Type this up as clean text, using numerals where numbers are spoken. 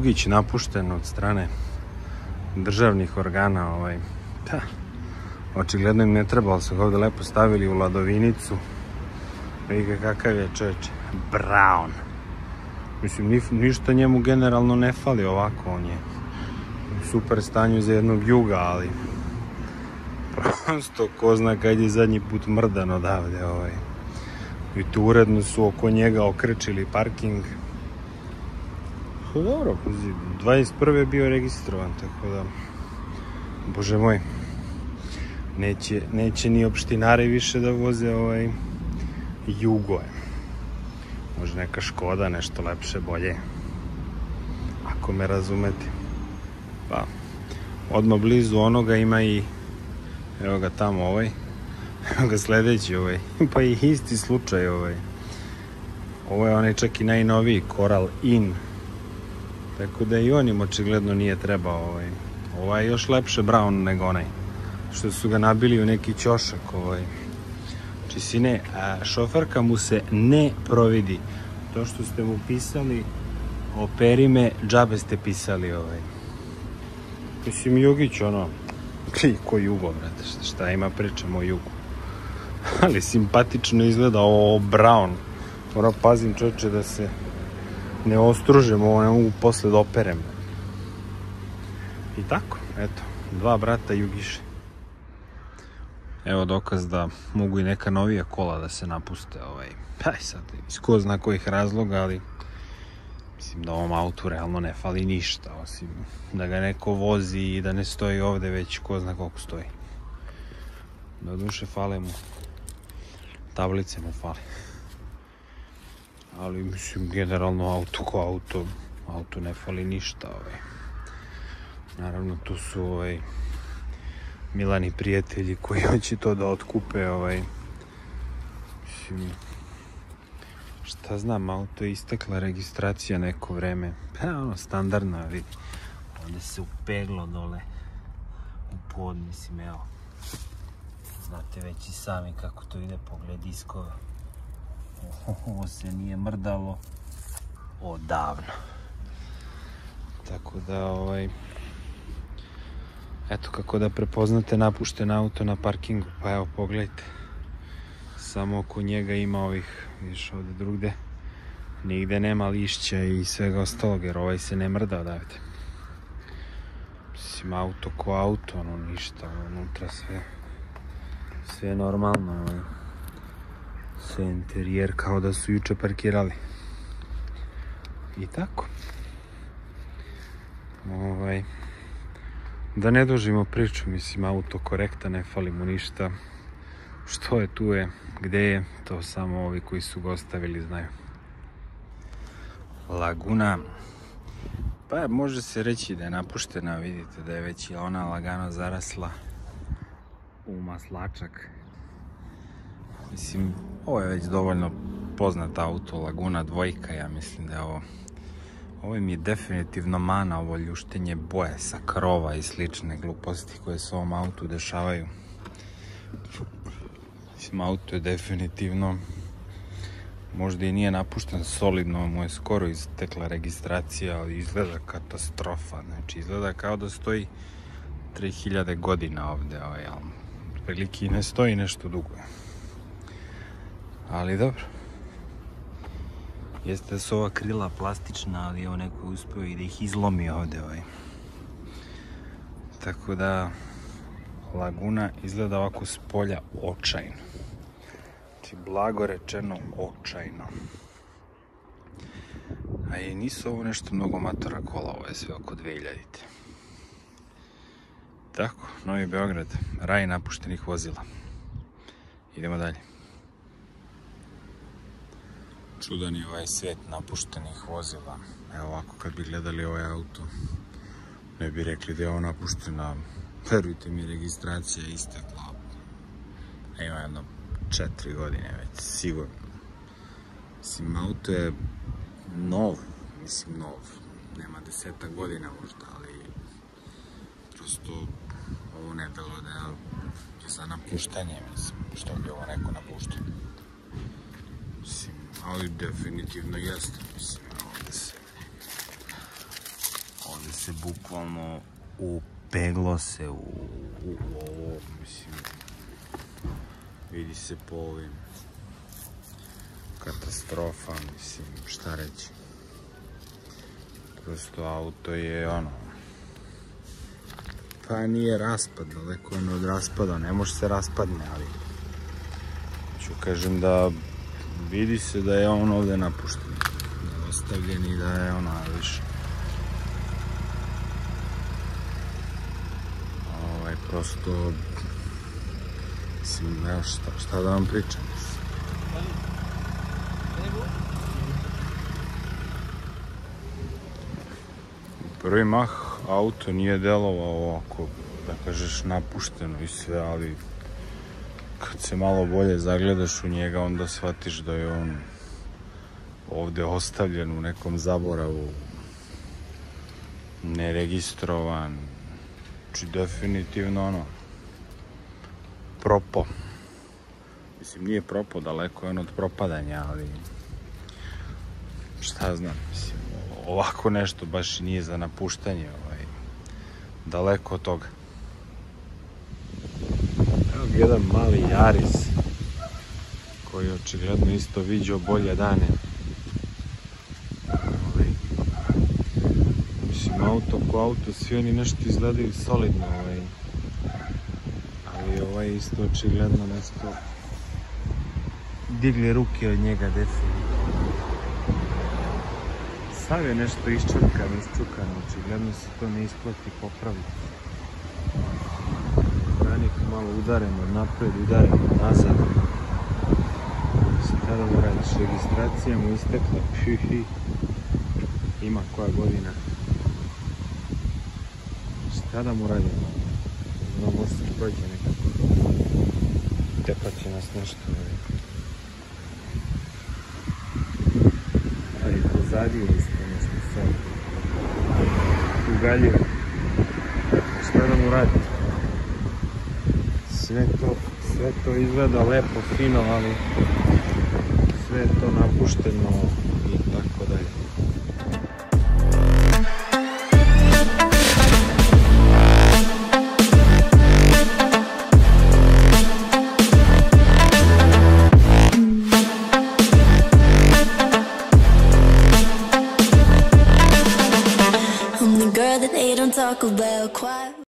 jugić napušten od strane državnih organa. Da, očigledno im ne treba, ali su ga ovdje lepo stavili u ladovinicu. Vidite kakav je, čovječe, brown. Mislim, ništa njemu generalno ne fali ovako, on je u super stanju za jednog juga, ali prosto ko zna kad je zadnji put mrdan odavde. I tu uredno su oko njega okrečili parking. Dobro, 21. je bio registrovan, tako da, bože moj, neće ni opštinari više da voze Jugoje. Može neka Škoda, nešto lepše, bolje, ako me razumete. Pa, odmah blizu onoga ima i, evo ga tamo evo ga sledeći pa i isti slučaj Ovo je onaj čak i najnoviji, Coral Inn. Tako da i on im očigledno nije trebao. Ovo je još lepše brown nego onaj, što su ga nabili u neki ćošak. Či sine, šoferka mu se ne providi. To što ste mu pisali, operi me, džabe ste pisali. Mislim, Jugić, ko Jugo, brate, šta ima, pričamo o Jugu. Ali simpatično izgleda brown. Moram pazim, čoče, da se ne ostružem, ne mogu posle da operem. I tako, eto, dva brata Jugiše. Evo dokaz da mogu i neka novija kola da se napuste. Sad, iz ko zna kojih razloga, ali mislim da ovom autu realno ne fali ništa, osim da ga neko vozi i da ne stoji ovde već ko zna koliko stoji. Do duše fale mu, tablice mu fali. Ali mislim, generalno auto ko auto ne fali ništa. Naravno, tu su Milani prijatelji koji hoće to da otkupe. Mislim, šta znam, auto je istekla registracija neko vreme. Pa standardno, vidi. Ovdje se upeglo dole u pod, mislim, evo. Znate već i sami kako to ide, pogled diskove. Ovo se nije mrdalo odavno. Tako da, eto kako da prepoznate napušten auto na parkingu. Pa evo, pogledajte. Samo oko njega ima ovih, vidiš ovdje drugde, nigde nema lišća i svega ostalog, jer se ne mrda odavde. Mislim, auto ko auto, ništa, unutra sve je normalno. Sve interijer kao da su juče parkirali. I tako. Da ne dužimo priču, mislim, auto korekta, ne fali mu ništa. Što je, tu je, gde je, to samo ovi koji su ga ostavili znaju. Laguna, pa može se reći da je napuštena, vidite da je već i ona lagano zarasla u maslačak. Mislim, ovo je već dovoljno poznat auto, Laguna dvojka, ja mislim da je ovo. Ovo mi je definitivno mana, ovo ljuštenje boje sa krova i slične gluposti koje se ovom autu dešavaju. Mislim, auto je definitivno, možda i nije napušten solidno, mu je skoro istekla registracija, ali izgleda katastrofa. Znači, izgleda kao da stoji 3000 godina ovde, prilike i ne stoji nešto dugo. Ali dobro. Jeste da su ova krila plastična, ali evo neko je uspeo i da ih izlomi ovde. Tako da, Laguna izgleda ovako s polja očajno. Znači, blago rečeno očajno. A i nisu ovo nešto mnogo matora kola, ovo je sve oko 2000-te. Tako, Novi Beograd, raj napuštenih vozila. Idemo dalje. Čudan je ovaj svet napuštenih vozila. Evo ovako, kad bi gledali ovaj auto, ne bi rekli da je ovo napuštena. Verujte mi, registracija je istekla. Ima jedno 4 godine već, sigurno. Mislim, auto je nov, nema 10 godina možda, ali prosto ovo ne bilo da je za napuštanje, mislim, što bi ovo neko napuštao. Mislim, ali definitivno jeste, mislim, ovdje se ovdje se bukvalno upeglo se u ovo, mislim, vidi se po ovim, katastrofa, mislim, šta reći. Prosto auto je ono, pa nije raspad, daleko je od raspada, ne može se raspadne, ali ću kažem da vidi se da je on ovdje napušten, da je ostavljen i da je ono više. Prosto, mislim, evo šta da vam pričam. U prvi mah auto nije delovao ovako, da kažeš, napušteno i sve, ali kad se malo bolje zagledaš u njega, onda shvatiš da je on ovdje ostavljen u nekom zaboravu, neregistrovan. Znači, definitivno ono, propo. Mislim, nije propo, daleko je on od propadanja, ali šta znam, mislim, ovako nešto baš i nije za napuštanje, daleko od toga. Evo jedan mali Yaris, koji je očigledno isto viđao bolje dane. Auto ko auto, svi oni nešto izgledaju solidno, ali ovaj isto očigledno nešto digli ruke od njega definitivno. Sav je nešto iščukano, očigledno se to ne isplati popraviti. Branik malo udaren od napred, udaren od nazad. Sada mu radiš, registracija mu istekla, ima koja godina. Kada mu radimo? Znamo se prođe nekako. Tepat će nas nešto. A i pozadije isto nešto sad. Ugaljivo. Šta da mu radi? Sve to izgleda lepo, fino, ali sve je to napušteno i tako dalje. Talk about quiet.